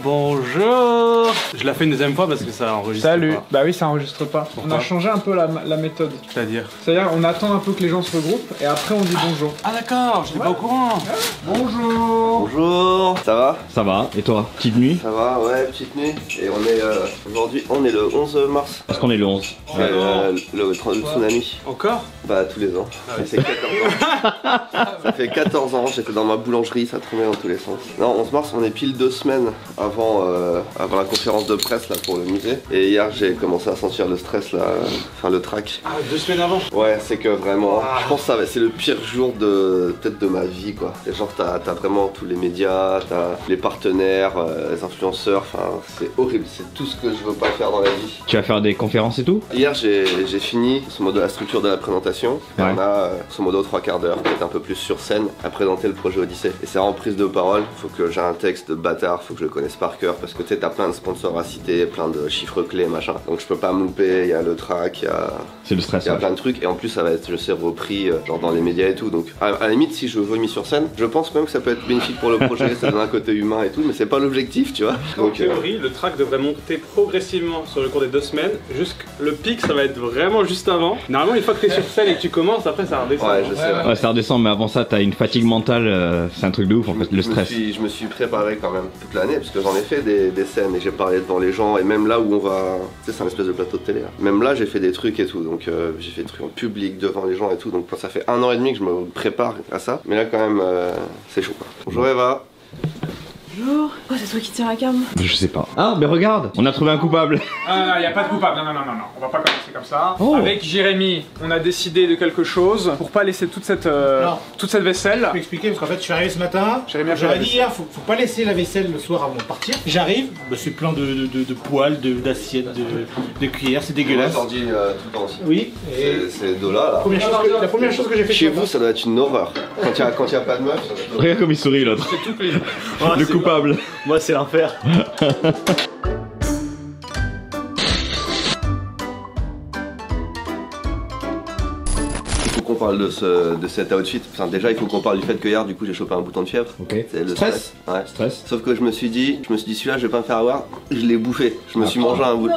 Bonjour. Je la fais une deuxième fois parce que ça enregistre. Salut. Pas. Bah oui, ça enregistre pas. Pourquoi? On a changé un peu la méthode. C'est-à-dire On attend un peu que les gens se regroupent et après on dit bonjour. Ah d'accord, je n'étais pas au courant. Bonjour. Bonjour. Ça va? Ça va, et toi? Petite nuit? Ça va, ouais, petite nuit. Et on est aujourd'hui, on est le 11 mars. Est-ce qu'on est le 11? Le tsunami. Encore? Bah tous les ans. Ça fait 14 ans. Ça fait 14 ans, j'étais dans ma boulangerie, ça tournait dans tous les sens. Non, 11 mars, on est pile 2 semaines avant la conférence de presse là pour le musée. Et hier j'ai commencé à sentir le stress là, enfin le trac. Ah, 2 semaines avant. Ouais, c'est que vraiment, je pense que c'est le pire jour peut-être de ma vie quoi. Et genre t'as vraiment tous les médias, t'as les partenaires, les influenceurs, enfin c'est horrible, c'est tout ce que je veux pas faire dans la vie. Tu vas faire des conférences et tout? Hier j'ai fini ce modo la structure de la présentation. Et on a ce modo 3/4 d'heure, peut-être un peu plus sur scène, à présenter le projet Odyssée. Et c'est en prise de parole, faut que j'ai un texte de bâtard, faut que je le connaisse par cœur, parce que tu sais, t'as plein de sponsors à citer, plein de chiffres clés, machin. Donc je peux pas me louper, il y a le track, il y a... C'est le stress. Il y a plein de trucs, et en plus ça va être, je sais, repris genre dans les médias et tout. Donc à la limite, si je vomis sur scène, je pense même que ça peut être bénéfique pour le projet, ça donne un côté humain et tout, mais c'est pas l'objectif, tu vois. En théorie, le track devrait monter progressivement sur le cours des 2 semaines. Le pic, ça va être vraiment juste avant. Normalement, une fois que t'es sur scène et que tu commences, après ça redescend. Ouais, je sais. Ouais, ça redescend, mais avant ça, t'as une fatigue mentale, c'est un truc de ouf en fait, le stress. Je me suis préparé quand même toute l'année, parce que j'en ai fait des scènes et j'ai parlé devant les gens, et même là où on va, tu sais, c'est un espèce de plateau de télé. Là. Même là, j'ai fait des trucs et tout, donc j'ai fait des trucs en public devant les gens et tout, donc ça fait 1 an et demi que je me prépare à ça, mais là quand même, c'est chaud quoi. Bonjour Eva. Bonjour. Oh, c'est toi qui tiens la cam? Je sais pas. Ah, mais regarde, on a trouvé un coupable. Ah non, il n'y a pas de coupable. Non, on va pas commencer comme ça. Oh. Avec Jérémy, on a décidé de quelque chose pour pas laisser toute cette vaisselle. Je peux expliquer parce qu'en fait je suis arrivé ce matin, Jérémy a fait j'aurais la dit hier faut pas laisser la vaisselle le soir avant de partir. J'arrive, bah, c'est plein de poêles, d'assiettes, de cuillères, c'est dégueulasse. Moi, dit tout le temps aussi. Oui, et C'est Dola là. la première chose que j'ai fait Chez ce vous, matin- ça doit être une horreur. Quand il y a pas de meuf, ça doit être... Regarde comme il sourit l'autre. Le coupable. Moi c'est l'enfer. Il faut qu'on parle de cet outfit. Enfin, déjà, il faut qu'on parle du fait que hier, du coup, j'ai chopé un bouton de fièvre. Ok. C'est le Stress. Ouais. Stress. Sauf que je me suis dit celui-là, je vais pas me faire avoir. Je l'ai bouffé. Je me suis mangé un bout.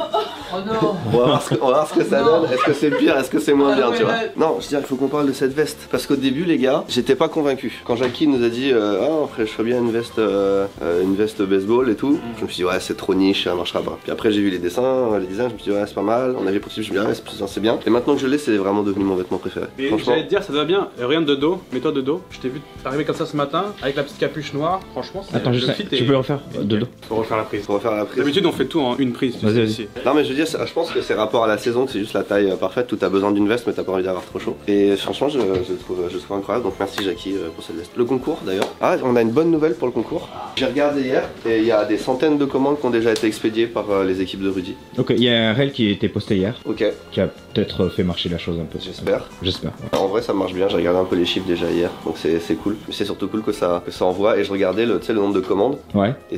Oh non. On va voir ce que ça donne. Est-ce que c'est pire, est-ce que c'est moins bien, tu vois? Non, je veux dire, il faut qu'on parle de cette veste. Parce qu'au début, les gars, j'étais pas convaincu. Quand Jackie nous a dit, après, je ferais bien une veste baseball et tout, je me suis dit, ouais, c'est trop niche, ça marchera pas. Puis après, j'ai vu les dessins, les designs, je me suis dit, ouais, c'est pas mal. On avait poursuivi, je me suis dit, ouais, c'est bien. Et maintenant que je l'ai, c'est vraiment devenu mon vêtement préféré. Et Franchement. j'allais te dire, ça va bien. Rien de dos, mets-toi de dos. Je t'ai vu arriver comme ça ce matin avec la petite capuche noire. Franchement, c'est Attends, le je sais, fit tu est- peux le refaire de dos. Faut refaire la prise. Pour refaire la prise. D'habitude, on fait tout en une prise. tu Vas-y, sais, vas-y. ici. Non mais je veux dire, je pense que c'est rapport à la saison, que c'est juste la taille parfaite où t'as besoin d'une veste mais t'as pas envie d'avoir trop chaud. Et franchement je trouve incroyable, donc merci Jackie pour cette veste. Le concours d'ailleurs. Ah, on a une bonne nouvelle pour le concours. J'ai regardé hier et il y a des centaines de commandes qui ont déjà été expédiées par les équipes de Rudy. Ok, il y a un réel qui a été posté hier, Ok, qui a peut-être fait marcher la chose un peu. j'espère. J'espère. En vrai ça marche bien, j'ai regardé un peu les chiffres déjà hier, donc c'est cool. Mais c'est surtout cool que ça envoie et je regardais le nombre de commandes Ouais. et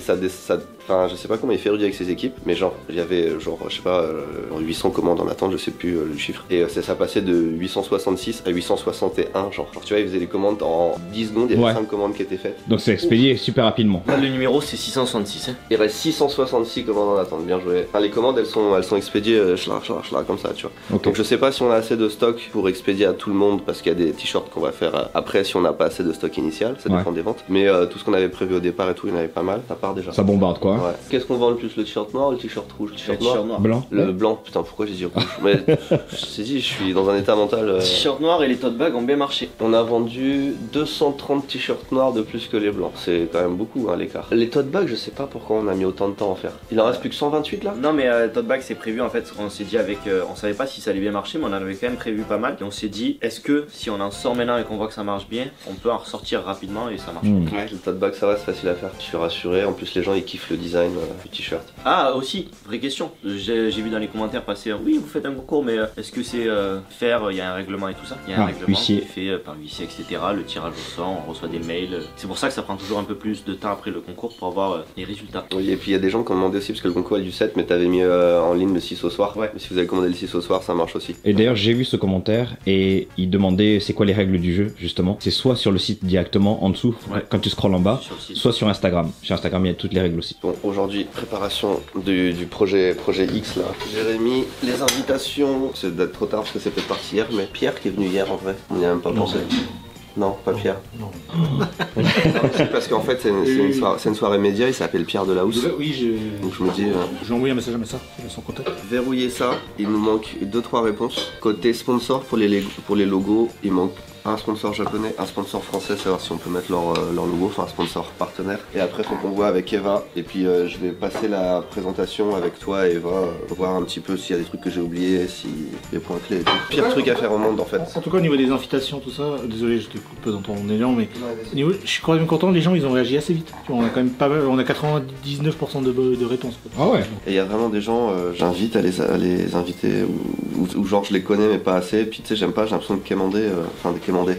enfin je sais pas comment il fait Rudy avec ses équipes, mais genre il y avait genre je sais pas 800 commandes en attente, je sais plus le chiffre. Et ça passait de 866 à 861 genre tu vois il faisait les commandes en 10 secondes, il y avait 5 commandes qui étaient faites. Donc c'est expédié super rapidement. Là, le numéro c'est 666. Hein. Il reste 666 commandes en attente, bien joué. Enfin, les commandes elles sont expédiées schla, comme ça tu vois. Ok. Donc je sais pas si on a assez de stock pour expédier à tout le monde parce qu'il y a des t-shirts qu'on va faire après si on n'a pas assez de stock initial, ça dépend des ventes. Mais tout ce qu'on avait prévu au départ et tout, il y en avait pas mal, ça part déjà. Ça bombarde quoi. Ouais. Qu'est-ce qu'on vend le plus, le t-shirt noir ou le t-shirt rouge? Le t-shirt noir. Blanc. Le blanc, putain pourquoi j'ai dit rouge? Mais je t'ai dit, je suis dans un état mental. T-shirt noir et les tote bags ont bien marché. On a vendu 230 t-shirts noirs de plus que les blancs. C'est quand même beaucoup hein, l'écart. Les tote bags, je sais pas pourquoi on a mis autant de temps à en faire. Il en reste plus que 128 là? Non mais tote bag c'est prévu en fait, on s'est dit avec, on savait pas si ça allait bien marcher mais on en avait quand même prévu pas mal. Et on s'est dit, est-ce que si on en sort maintenant et qu'on voit que ça marche bien, on peut en ressortir rapidement et ça marche. Ouais, le tote bag ça va, c'est facile à faire. Je suis rassuré, en plus les gens ils kiffent le design du t-shirt. Ah aussi, vraie question, j'ai vu dans les commentaires passer oui, vous faites un concours, mais est-ce que c'est faire, il y a un règlement et tout ça. Il y a un règlement huissier. qui est fait par l'huissier, etc. Le tirage au sort, on reçoit des mails. C'est pour ça que ça prend toujours un peu plus de temps après le concours pour avoir les résultats. Oui, et puis il y a des gens qui ont demandé aussi, parce que le concours est du 7, mais t'avais mis en ligne le 6 au soir. Ouais. Mais si vous avez commandé le 6 au soir, ça marche aussi. Et d'ailleurs, j'ai vu ce commentaire et il demandait c'est quoi les règles du jeu, justement. C'est soit sur le site directement en dessous, Ouais. quand tu scrolles en bas, Sur le site. soit sur Instagram. Sur Instagram, il y a toutes les règles aussi. Bon, aujourd'hui, préparation du projet X là. Jérémy, les invitations, c'est d'être trop tard parce que c'est peut-être parti hier, mais Pierre qui est venu hier en vrai, on n'y a même pas pensé. Non, pas Pierre. Non. C'est parce qu'en fait, c'est une soirée média, il s'appelle Pierre de la Housse. Oui, Donc je me dis, j'ai envoyé un message à ça, j'ai son contact. verrouiller ça, il nous manque 2-3 réponses. Côté sponsor pour les logos, il manque un sponsor japonais, un sponsor français, savoir si on peut mettre leur logo, enfin un sponsor partenaire. Et après, faut qu'on voit avec Eva. Et puis, je vais passer la présentation avec toi, Eva, voir un petit peu s'il y a des trucs que j'ai oubliés, si des points clés et tout. Pire truc à faire au monde en fait. En tout cas, au niveau des invitations, tout ça, désolé, je te coupe dans ton élan, mais au niveau, je suis quand même content, les gens ils ont réagi assez vite. Tu vois, on a quand même pas mal, on a 99% de réponses. Quoi. Ah ouais. Et il y a vraiment des gens, j'invite à les inviter, ou genre je les connais mais pas assez. Puis tu sais, j'aime pas, j'ai l'impression de quémander,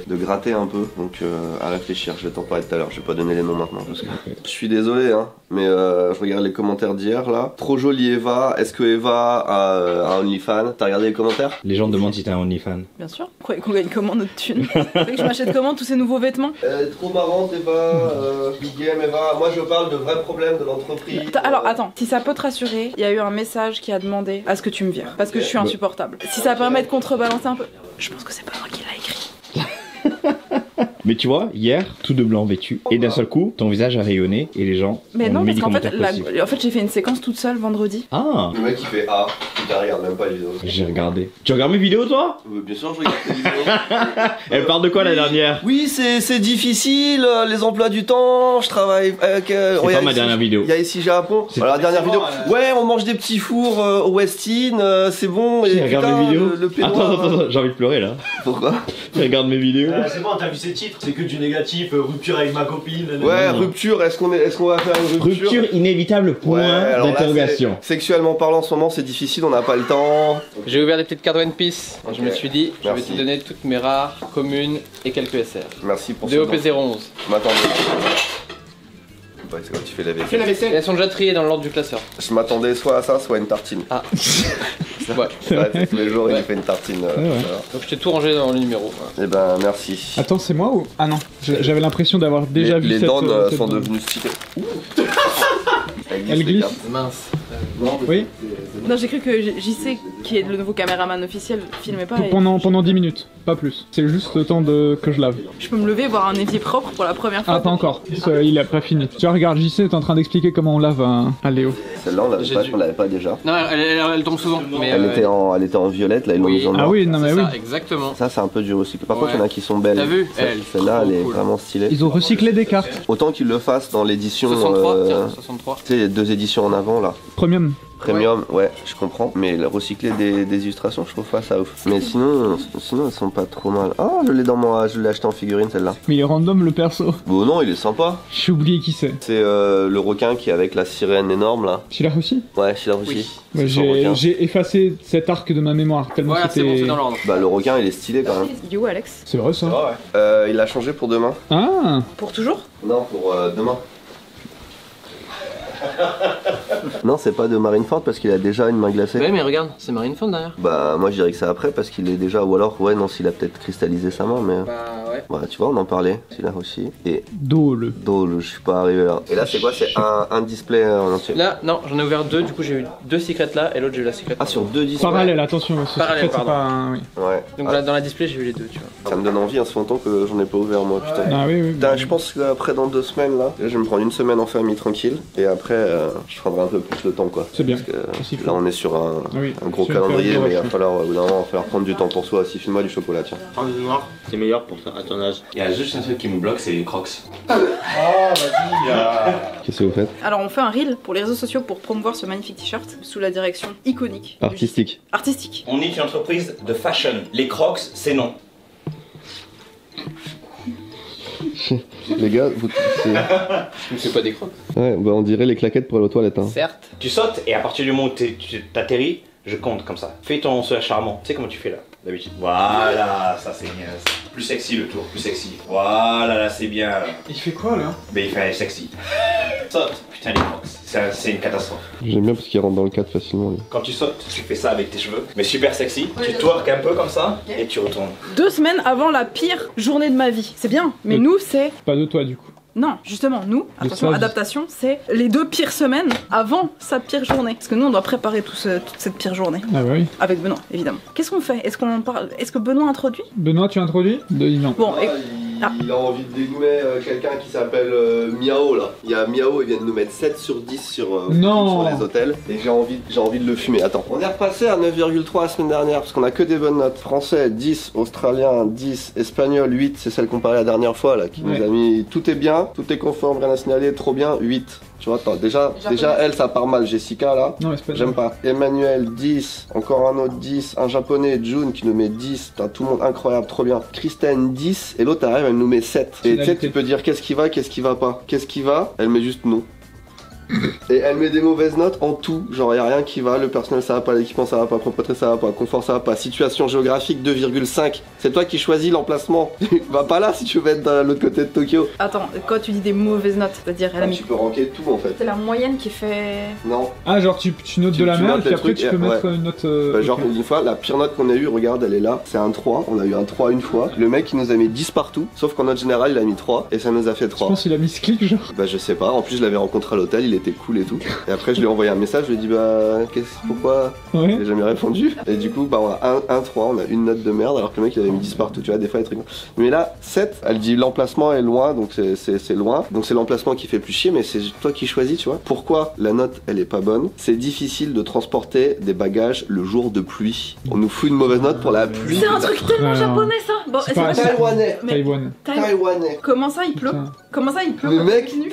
de gratter un peu. Donc à réfléchir, je vais t'en parler tout à l'heure, je vais pas donner les noms maintenant. Parce que... Je suis désolé, hein, mais je regarde les commentaires d'hier là. Trop jolie Eva, est-ce que Eva a un OnlyFans? T'as regardé les commentaires? Les gens demandent si t'es un OnlyFan. Bien sûr. Croyez qu'on gagne comment notre thune? Vous voulez que je m'achète comment tous ces nouveaux vêtements? Trop marrante Eva, big game Eva. Moi je parle de vrais problèmes de l'entreprise. Alors attends, si ça peut te rassurer, il y a eu un message qui a demandé à ce que tu me vires. Parce que je suis insupportable. Si ça permet de contrebalancer un peu. Je pense que c'est pas moi qui l'a écrit. Mais tu vois, hier, tout de blanc vêtu, et d'un seul coup, ton visage a rayonné et les gens Mais ont non, mis parce des qu'en fait, commentaires positifs. en fait j'ai fait une séquence toute seule vendredi. Ah, Le mec il fait A, tu regarde même pas les vidéos. j'ai regardé. Tu regardes mes vidéos, toi? Bien sûr je regarde tes vidéos. Elle parle de quoi la dernière? Oui, c'est difficile, les emplois du temps, je travaille avec... C'est pas ma dernière vidéo. Il y a ici Japon. Alors la dernière vidéo, ouais, on mange des petits fours au Westin, c'est bon. Tu Et regardes putain, mes vidéos? le peignoir, Attends, j'ai envie de pleurer là. Pourquoi? Tu regardes mes vidéos? C'est bon, t'as vu ces titres, c'est que du négatif, rupture avec ma copine. Ouais, rupture, est-ce qu'on va faire une rupture? Rupture inévitable, point alors là, d'interrogation. sexuellement parlant, en ce moment, c'est difficile, on n'a pas le temps. J'ai ouvert des petites cartes One Piece. Ok. Je me suis dit, je vais Merci. te donner toutes mes rares, communes et quelques SR. Merci pour ce DOP don. 011. Je m'attendais. Ouais, c'est quand tu fais la Fais vaisselle. la vaisselle. Elles sont déjà triées dans l'ordre du classeur. Je m'attendais soit à ça, soit à une tartine. Ah. Ouais. Ouais, c'est tous les jours, il Ouais. fait une tartine. Donc je t'ai tout rangé dans le numéro. Voilà. Eh ben, merci. Attends, c'est moi ou. Ah non, j'avais l'impression d'avoir déjà vu les cette. dents cette sont dent. devenues stylées. Elle glisse. Mince. Oui, Non, j'ai cru que JC, qui est le nouveau caméraman officiel, filmait pas. Et pendant 10 minutes, pas plus. C'est juste le temps que je lave. je peux me lever, voir un évier propre pour la première fois. Ah, pas encore, il a pas fini. Tu vois, regarde, JC est en train d'expliquer comment on lave un Léo. Celle-là, on l'avait pas déjà. Non, elle tombe souvent. Mais Elle était en violette, là, ils l'ont oui. mise en noir. Ah oui, non mais c'est oui. ça, exactement. Ça, c'est un peu dur aussi. Par contre, Ouais. il y en a qui sont belles. T'as vu Elle, Celle-là, elle est cool. vraiment stylée. Ils ont recyclé des cartes. Autant qu'ils le fassent dans l'édition. 63, tiens, 63. Tu sais, il y a 2 éditions en avant là. Premium. Premium, ouais, je comprends. Mais le recycler des illustrations, je trouve pas ça ouf. Mais sinon elles sont pas trop mal. Ah, je l'ai acheté en figurine celle-là. Mais il est random le perso. Bon, non, il est sympa. J'ai oublié qui c'est. C'est le requin qui est avec la sirène énorme là. Tu l'as aussi? Ouais, je l'ai reçu. Oui. C'est Ouais, son requin. j'ai effacé cet arc de ma mémoire tellement Voilà, c'est bon, c'était. c'est dans l'ordre. Bah, le requin, il est stylé quand même. Il est où, Alex? C'est vrai ça. Il l'a changé pour demain. Ah, Pour toujours? Non, pour demain. Non, c'est pas de Marineford parce qu'il a déjà une main glacée. Ouais, mais regarde, c'est Marineford derrière. Bah, moi je dirais que c'est après parce qu'il est déjà. Ou alors, ouais, non, s'il a peut-être cristallisé sa main, mais. Bah ouais. Ouais, tu vois, on en parlait. Celui-là aussi. Et Dole. Dole, je suis pas arrivé là. Et là, c'est quoi? C'est un display en entier. Là, non, j'en ai ouvert deux, du coup j'ai eu 2 secrets là et l'autre j'ai eu la secret. Ah, sur 2 displays. Parallèle, attention. Ce Parallèle, secret, c'est pardon. pas un. Oui. Ouais. Donc Ah, là, dans la display j'ai eu les deux, tu vois. ça me donne envie, hein, ça fait longtemps que j'en ai pas ouvert moi, putain. Ah oui, oui. Putain, je pense qu'après dans 2 semaines là, je vais me prendre une semaine en famille tranquille et après je prendrai un peu plus le temps quoi. C'est bien. Parce que Aussi là on est sur un gros sur une calendrier période de mais il va rush. falloir, au bout d'un moment, il va falloir prendre du temps pour soi. Si file-moi du chocolat tiens. Prends du noir, c'est meilleur pour à ton âge. Il y a juste un truc qui me bloque, c'est les crocs. Qu'est-ce que vous faites? Alors, on fait un reel pour les réseaux sociaux pour promouvoir ce magnifique t-shirt sous la direction iconique. du Artistique. JC. Artistique. On est une entreprise de fashion. Les crocs, c'est non. Les gars, C'est pas des crocs. ouais, bah on dirait les claquettes pour aller aux toilettes. Hein. Certes. Tu sautes et à partir du moment où tu t'atterris, je compte comme ça. Fais ton sourire charmant. Tu sais comment tu fais là, d'habitude. Voilà, ça c'est bien. Plus sexy le tour, plus sexy. Voilà, là c'est bien. Il fait quoi là? Mais il fait sexy. Saute. Putain, les crocs, c'est une catastrophe. J'aime bien parce qu'il rentre dans le cadre facilement. Lui. Quand tu sautes, tu fais ça avec tes cheveux, mais super sexy. Tu twerk un peu comme ça et tu retournes. 2 semaines avant la pire journée de ma vie. C'est bien, mais nous, c'est. Pas de toi du coup. Non, justement, nous, attention, ça, adaptation, c'est les 2 pires semaines avant sa pire journée. Parce que nous, on doit préparer toute cette pire journée. Ah bah oui. Avec Benoît, évidemment. Qu'est-ce qu'on fait? Est-ce qu'on parle? Est-ce que Benoît introduit? Benoît, tu introduis? Non. Bon, Il a envie de dénouer quelqu'un qui s'appelle Miao là. Il y a Miao, il vient de nous mettre 7 sur 10 sur les hôtels. Et j'ai envie de le fumer. Attends. On est repassé à 9,3 la semaine dernière parce qu'on a que des bonnes notes. Français 10, australien 10, espagnol 8, c'est celle qu'on parlait la dernière fois là, qui nous a mis tout est bien, tout est conforme, rien à signaler, trop bien, 8. Tu vois, attends, déjà elle ça part mal, Jessica là, Non, espagnol. j'aime pas. Emmanuel 10, encore un autre 10, un japonais, June qui nous met 10, t'as tout le monde incroyable, trop bien. Christine 10, et l'autre arrive, elle nous met 7. Et tu sais, tu peux dire qu'est-ce qui va pas. Qu'est-ce qui va? Elle met juste non. Et elle met des mauvaises notes en tout, genre y a rien qui va, le personnel ça va pas, l'équipement ça va pas, propreté ça va pas, confort ça va pas, situation géographique 2,5. C'est toi qui choisis l'emplacement. Va pas là si tu veux être de l'autre côté de Tokyo. attends, quand tu dis des mauvaises notes, c'est-à-dire elle a mis. Tu peux ranker tout en fait. C'est la moyenne qui fait. Non. Ah, genre tu notes de la tu merde, notes puis les après trucs, tu peux ouais. mettre une note. Bah, genre ok. une fois, la pire note qu'on a eue, regarde, elle est là, c'est un 3. On a eu un 3 une fois. Le mec il nous a mis 10 partout, sauf qu'en note générale il a mis 3 et ça nous a fait Je 3. pense qu'il a mis ce clic genre. Bah je sais pas, en plus je l'avais rencontré à l'hôtel, il était cool et tout. Et après je lui ai envoyé un message, je lui ai dit bah pourquoi Ouais. il a jamais répondu. Et du coup bah on a un 3, on a une note de merde alors que le mec il avait mis 10 partout, tu vois, des fois il est très con. Mais là 7, elle dit l'emplacement est loin, donc c'est loin. Donc c'est l'emplacement qui fait plus chier, mais c'est toi qui choisis, tu vois. Pourquoi la note elle est pas bonne? C'est difficile de transporter des bagages le jour de pluie. On nous fout une mauvaise note pour la pluie. C'est un truc tellement Ouais, non. japonais ça! Bon, C'est c'est pas- vrai que- Taïwanais. Mais- Taïwan. Taïwanais. Comment ça il pleut? Putain. Comment ça il pleut? Le quand mec, tu continues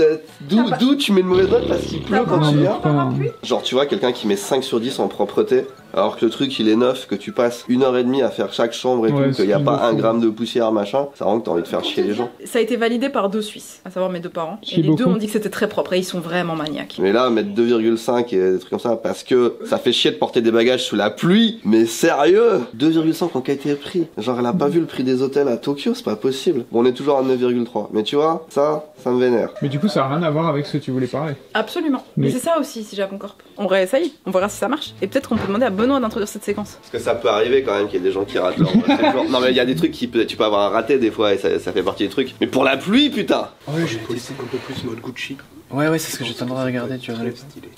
d'où T'as pas- tu mets une mauvaise note parce qu'il pleut T'as quand pas- tu non, viens? pas- parapluie? Genre tu vois quelqu'un qui met 5 sur 10 en propreté alors que le truc il est neuf, que tu passes 1h30 à faire chaque chambre et Ouais, tout, qu'il n'y a c'est pas une 1 fou. gramme de poussière machin, ça rend que t'as envie de faire chier les gens. Ça a été validé par 2 Suisses, à savoir mes 2 parents. Chier Et les 2 beaucoup. ont dit que c'était très propre et ils sont vraiment maniaques. Mais là mettre 2,5 et des trucs comme ça parce que ça fait chier de porter des bagages sous la pluie, mais sérieux 2,5 en qualité de prix. Genre elle a pas vu le prix des hôtels à Tokyo, c'est pas possible. Bon on est toujours à 9,3 mais tu vois, ça me vénère. Mais du coup, ça a rien à voir avec ce que tu voulais parler. Absolument. Mais- Mais c'est ça aussi si Japon Corp. On réessaye, on verra si ça marche. Et peut-être qu'on peut demander à Benoît d'introduire cette séquence. Parce que ça peut arriver quand même qu'il y ait des gens qui ratent leur séjour. Non mais il y a des trucs tu peux avoir un raté des fois et ça fait partie des trucs. Mais pour la pluie putain. Ouais, j'ai testé un peu plus mode Gucci. Ouais, c'est ce que j'étais en train de regarder, tu vois.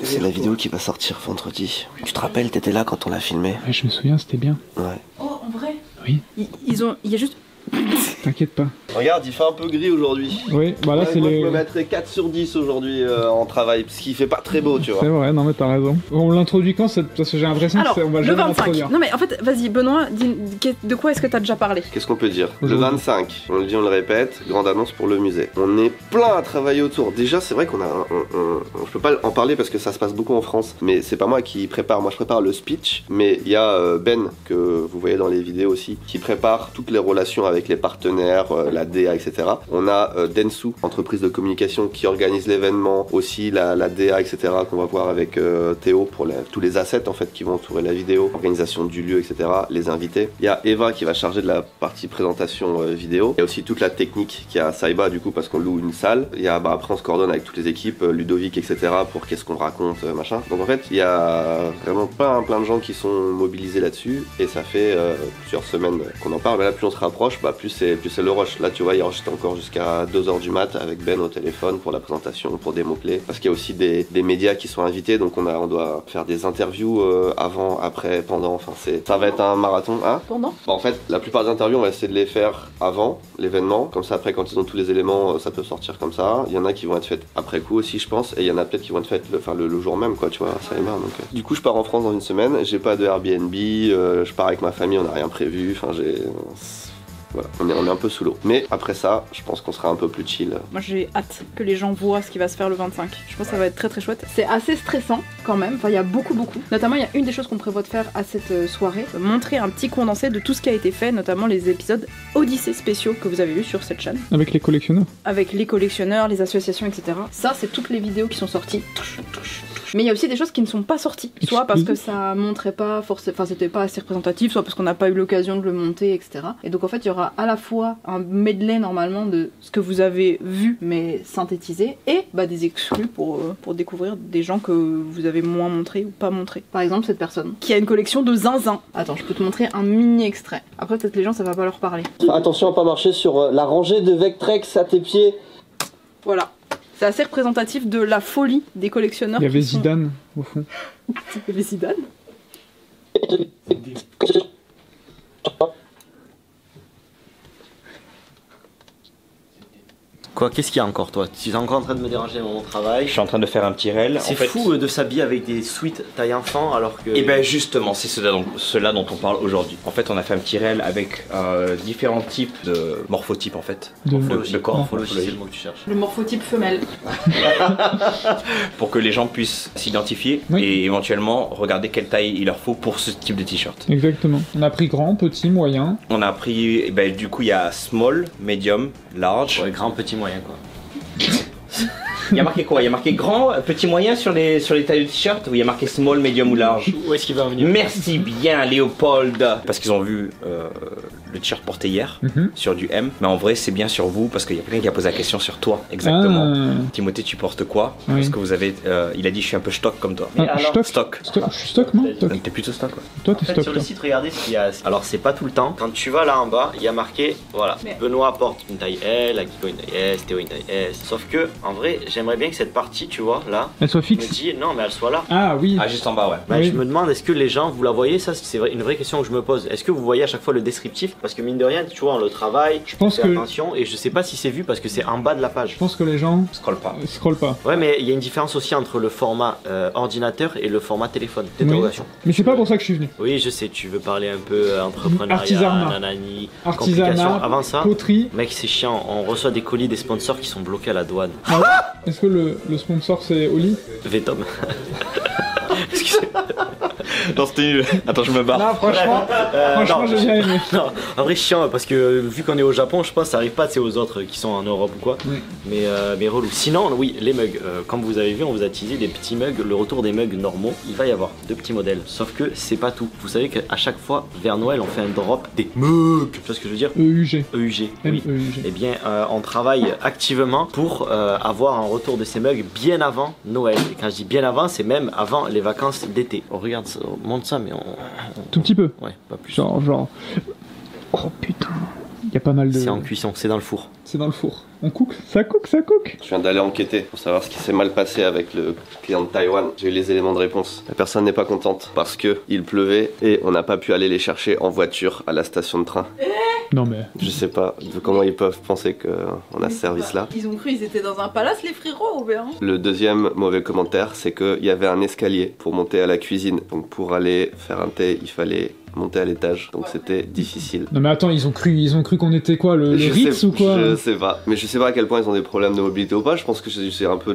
C'est la vidéo qui va sortir vendredi. Tu te rappelles, t'étais là quand on l'a filmé? Ouais, je me souviens, c'était bien. Ouais. Oh, en vrai Oui. Il y a juste. T'inquiète pas. Regarde, il fait un peu gris aujourd'hui. Oui, bah là Ouais, c'est moi, les. je me mettrais 4 sur 10 aujourd'hui en travail, parce qu'il fait pas très beau, tu vois. C'est vrai, non mais t'as raison. On l'introduit quand parce que j'ai l'impression Alors, qu'on va le jamais 25. l'introduire. Non mais en fait, vas-y, Benoît, de quoi est-ce que t'as déjà parlé? Qu'est-ce qu'on peut dire? Le Aujourd'hui. 25, on le dit, on le répète, grande annonce pour le musée. On est plein à travailler autour. Déjà, c'est vrai qu'on a. Je peux pas en parler parce que ça se passe beaucoup en France, mais c'est pas moi qui prépare. Moi, je prépare le speech, mais il y a Ben, que vous voyez dans les vidéos aussi, qui prépare toutes les relations avec les partenaires, la DA, etc. On a Densu, entreprise de communication, qui organise l'événement, aussi la DA, etc. qu'on va voir avec Théo pour tous les assets en fait qui vont entourer la vidéo, organisation du lieu, etc. Les invités. Il y a Eva qui va charger de la partie présentation vidéo. Il y a aussi toute la technique qui a Saiba du coup parce qu'on loue une salle. Il y a après on se coordonne avec toutes les équipes, Ludovic, etc. pour qu'est-ce qu'on raconte, machin. Donc en fait il y a vraiment plein de gens qui sont mobilisés là-dessus et ça fait plusieurs semaines qu'on en parle. Mais là plus on se rapproche, plus c'est le rush. Là tu vois, hier j'étais encore jusqu'à 2h du mat avec Ben au téléphone pour la présentation, pour des mots-clés. Parce qu'il y a aussi des médias qui sont invités, donc on doit faire des interviews avant, après, pendant, enfin ça va être un marathon. Hein Pendant? En fait, la plupart des interviews, on va essayer de les faire avant l'événement. Comme ça, après, quand ils ont tous les éléments, ça peut sortir comme ça. Il y en a qui vont être faites après coup aussi, je pense. Et il y en a peut-être qui vont être faites le jour même, quoi, tu vois, ça est marre. Donc, Du coup, je pars en France dans une semaine. J'ai pas de Airbnb, je pars avec ma famille, on n'a rien prévu. Enfin, Voilà, on est un peu sous l'eau. Mais après ça, je pense qu'on sera un peu plus chill. Moi j'ai hâte que les gens voient ce qui va se faire le 25. Je pense que ça va être très très chouette. C'est assez stressant quand même, enfin il y a beaucoup. Notamment il y a une des choses qu'on prévoit de faire à cette soirée, montrer un petit condensé de tout ce qui a été fait, notamment les épisodes Odyssée spéciaux que vous avez vus sur cette chaîne. Avec les collectionneurs. Avec les collectionneurs, les associations, etc. Ça c'est toutes les vidéos qui sont sorties. Mais il y a aussi des choses qui ne sont pas sorties, soit parce que ça montrait pas forcément, enfin c'était pas assez représentatif, soit parce qu'on n'a pas eu l'occasion de le monter, etc. Et donc en fait il y aura à la fois un medley normalement de ce que vous avez vu mais synthétisé et des exclus pour découvrir des gens que vous avez moins montré ou pas montré. Par exemple cette personne qui a une collection de zinzin. Attends, je peux te montrer un mini extrait. Après peut-être les gens ça va pas leur parler. Attention à pas marcher sur la rangée de Vectrex à tes pieds. Voilà. C'est assez représentatif de la folie des collectionneurs. Il y avait Zidane au fond. Il y avait Zidane. Quoi, qu'est-ce qu'il y a encore toi? Tu es encore en train de me déranger dans mon travail. Je suis en train de faire un petit réel. C'est fou de s'habiller avec des suites taille enfant alors que... Et ben justement, c'est cela dont on parle aujourd'hui. En fait, on a fait un petit réel avec différents types de morphotypes en fait. De corps. Morphologie, c'est le mot que tu cherches. Le morphotype femelle. Pour que les gens puissent s'identifier et éventuellement regarder quelle taille il leur faut pour ce type de t-shirt. Exactement. On a pris grand, petit, moyen. On a pris, du coup il y a small, medium, large. Ouais, grand, petit, moyen quoi. Il y a marqué quoi? Il y a marqué grand, petit, moyen sur les tailles de t-shirt ou il y a marqué small, medium ou large? Où est-ce qu'il va en venir? Merci bien Léopold. Parce qu'ils ont vu le t-shirt porté hier sur du M. Mais en vrai c'est bien sur vous parce qu'il y a quelqu'un qui a posé la question sur toi exactement. Timothée, tu portes quoi? Parce que vous avez... il a dit je suis un peu stock comme toi. Mais alors, stock. Je suis stock moi. T'es plutôt stock quoi. Toi t'es stock. Sur le site, regardez ce qu'il y a. Alors c'est pas tout le temps. Quand tu vas là en bas, il y a marqué, voilà, Benoît porte une taille L, Akiko une taille S, Théo une taille S. Sauf que, en vrai, j'aimerais bien que cette partie, tu vois, là, elle soit fixe. me dit, non mais elle soit là. Ah oui. Ah juste en bas ouais. Bah, je me demande, est-ce que les gens, vous la voyez? Ça c'est une vraie question que je me pose. Est-ce que vous voyez à chaque fois le descriptif? Parce que mine de rien, tu vois, on le travaille, je pense que... attention, et je sais pas si c'est vu parce que c'est en bas de la page. Je pense que les gens scrollent pas. Ouais, mais il y a une différence aussi entre le format ordinateur et le format téléphone. D'interrogation. Mais c'est pas pour ça que je suis venu. Oui, je sais, tu veux parler un peu entrepreneuriat, artisanat, nanani, artisanat, avant ça, poterie. mec, c'est chiant, on reçoit des colis des sponsors qui sont bloqués à la douane. Ah ouais? Est-ce que le sponsor c'est Oli? Vetom. Non, c'était nul. Attends, je me barre. Non, franchement, j'ai bien aimé. Non, en vrai, chiant parce que vu qu'on est au Japon, je pense ça arrive pas aux autres qui sont en Europe ou quoi. Oui. Mais relou. Sinon, oui, les mugs. Comme vous avez vu, on vous a teasé des petits mugs. Le retour des mugs normaux, il va y avoir 2 petits modèles. Sauf que c'est pas tout. Vous savez qu'à chaque fois, vers Noël, on fait un drop des mugs. Tu vois ce que je veux dire? EUG. EUG. Oui. Eh bien, on travaille activement pour avoir un retour de ces mugs bien avant Noël. Et quand je dis bien avant, c'est même avant les vacances d'été. On regarde ça, on monte ça, mais on... Tout petit peu. Ouais, pas plus. Genre... Oh putain, il y a pas mal de... C'est en cuisson, c'est dans le four. C'est dans le four. On cook, ça cook. Je viens d'aller enquêter pour savoir ce qui s'est mal passé avec le client de Taïwan. J'ai eu les éléments de réponse. La personne n'est pas contente parce que il pleuvait et on n'a pas pu aller les chercher en voiture à la station de train. Non mais... Je sais pas de comment ils peuvent penser qu'on a ce service-là. Ils ont cru ils étaient dans un palace les frérots ou bien? Le deuxième mauvais commentaire, c'est qu'il y avait un escalier pour monter à la cuisine. Donc pour aller faire un thé, il fallait monter à l'étage, donc c'était difficile. Non mais attends, ils ont cru qu'on était quoi, le Ritz ou quoi? Je sais pas, mais je sais pas à quel point ils ont des problèmes de mobilité ou pas. Je pense que c'est un peu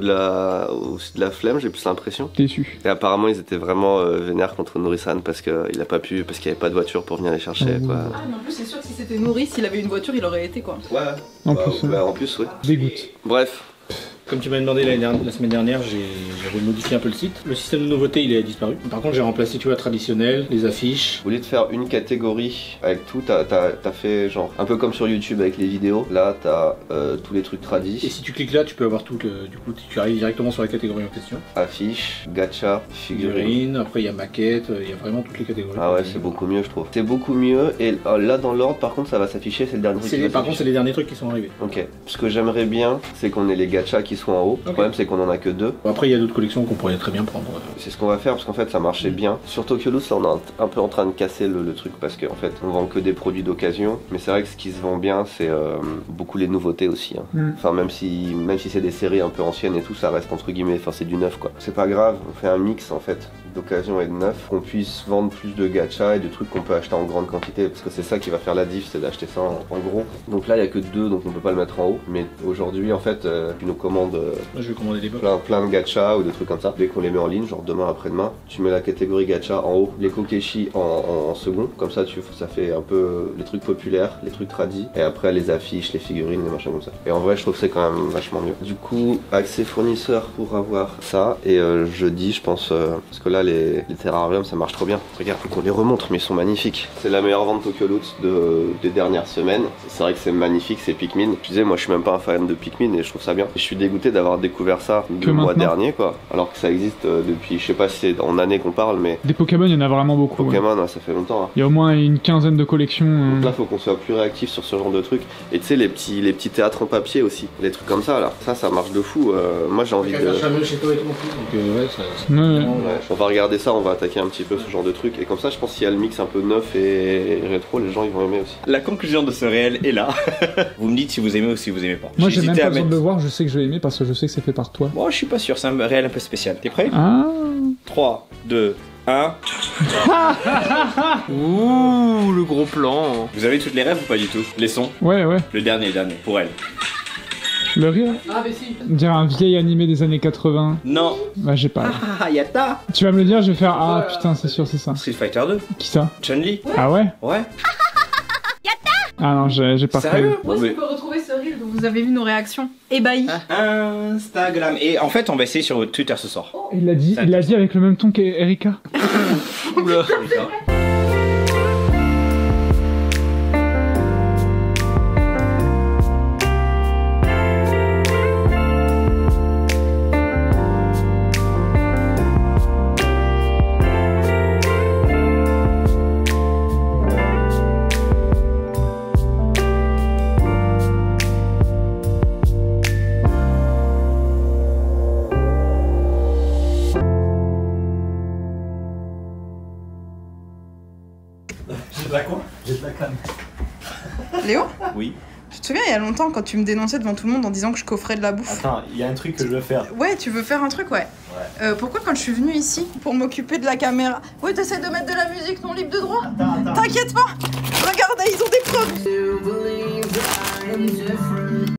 aussi de la flemme, j'ai plus l'impression. Déçu. Et apparemment ils étaient vraiment vénères contre Nourrisan parce qu'il a pas pu, parce qu'il y avait pas de voiture pour venir les chercher quoi. Ah mais en plus c'est sûr que si c'était Nourri, s'il avait une voiture il aurait été quoi. Ouais. En plus ouais. Dégoûte. Bref. Comme tu m'as demandé la semaine dernière, j'ai modifié un peu le site. Le système de nouveauté, il a disparu. Par contre, j'ai remplacé, tu vois, traditionnel, les affiches. Au lieu de faire une catégorie avec tout, t'as fait genre un peu comme sur YouTube avec les vidéos. Là, t'as tous les trucs tradis. Et si tu cliques là, tu peux avoir tout. Du coup, tu arrives directement sur la catégorie en question. Affiches, gacha, figurines. Après, il y a maquette, il y a vraiment toutes les catégories. Ah ouais, c'est beaucoup mieux, je trouve. C'est beaucoup mieux. Et là, dans l'ordre, par contre, ça va s'afficher. C'est le dernier truc. Par contre, c'est les derniers trucs qui sont arrivés. Ok. Ce que j'aimerais bien, c'est qu'on ait les gachas qui soit en haut. Le problème c'est qu'on en a que 2. Après il y a d'autres collections qu'on pourrait très bien prendre. C'est ce qu'on va faire parce qu'en fait ça marchait bien. Sur Tokyo Loose là on est un peu en train de casser le truc parce qu'en fait on vend que des produits d'occasion. Mais c'est vrai que ce qui se vend bien c'est beaucoup les nouveautés aussi. Hein. Enfin même si c'est des séries un peu anciennes et tout, ça reste entre guillemets, enfin c'est du neuf quoi. C'est pas grave, on fait un mix en fait d'occasion et de neuf, qu'on puisse vendre plus de gacha et de trucs qu'on peut acheter en grande quantité parce que c'est ça qui va faire la diff, c'est d'acheter ça en gros. Donc là il y a que 2 donc on peut pas le mettre en haut, mais aujourd'hui en fait tu nous commandes je vais commander des plein de gacha ou des trucs comme ça. Dès qu'on les met en ligne, genre demain après-demain, tu mets la catégorie gacha en haut, les kokeshi en second, comme ça ça fait un peu les trucs populaires, les trucs tradis, et après les affiches, les figurines, les machins comme ça. Et en vrai je trouve que c'est quand même vachement mieux. Du coup accès fournisseur pour avoir ça, et jeudi je pense, parce que là les terrariums ça marche trop bien. Regarde, faut qu'on les remontre mais ils sont magnifiques. C'est la meilleure vente Tokyo Loot des dernières semaines. C'est vrai que c'est magnifique, c'est Pikmin. Je disais moi je suis même pas un fan de Pikmin et je trouve ça bien. Et je suis dégoûté d'avoir découvert ça le mois dernier quoi. Alors que ça existe depuis, je sais pas si c'est en année qu'on parle, mais... Des Pokémon il y en a vraiment beaucoup. Pokémon ouais, ça fait longtemps. Hein. Il y a au moins une quinzaine de collections. Donc là faut qu'on soit plus réactif sur ce genre de trucs. Et tu sais les petits théâtres en papier aussi, les trucs comme ça là. Ça marche de fou. Moi j'ai envie de... Chez toi et tout non plus, donc ouais, ça... Ouais, on va regarder ça, on va attaquer un petit peu ce genre de truc. Et comme ça je pense qu'il y a le mix un peu neuf et rétro, les gens ils vont aimer aussi. La conclusion de ce réel est là. Vous me dites si vous aimez ou si vous aimez pas. Moi j'ai même pas besoin de le voir, je sais que je vais aimer parce que je sais que c'est fait par toi. Bon je suis pas sûr, c'est un réel un peu spécial. T'es prêt? 3, 2, 1. Ouh, le gros plan. Vous avez toutes les rêves ou pas du tout? Les sons? Ouais. Le dernier, pour elle. Le rire? Ah, mais si. Dire un vieil animé des années 80. Non. Bah, j'ai pas. Yata. Tu vas me le dire, je vais faire. Ah putain, c'est sûr, c'est ça. Street Fighter 2. Qui ça? Chun-Li. Ah ouais? Ouais. Ah non, j'ai pas fait. Sérieux? Où est-ce qu'on peut retrouver ce reel dont vous avez vu nos réactions? Ébahis. Instagram. Et en fait, on va essayer sur Twitter ce soir. Il l'a dit avec le même ton qu'Erika. Oula. Léo? Oui. Je te souviens il y a longtemps quand tu me dénonçais devant tout le monde en disant que je coffrais de la bouffe. Attends, il y a un truc que je veux faire. Ouais, tu veux faire un truc, ouais. Pourquoi quand je suis venue ici pour m'occuper de la caméra... Oui, t'essaies de mettre de la musique non libre de droit? T'inquiète pas. Regardez, ils ont des preuves.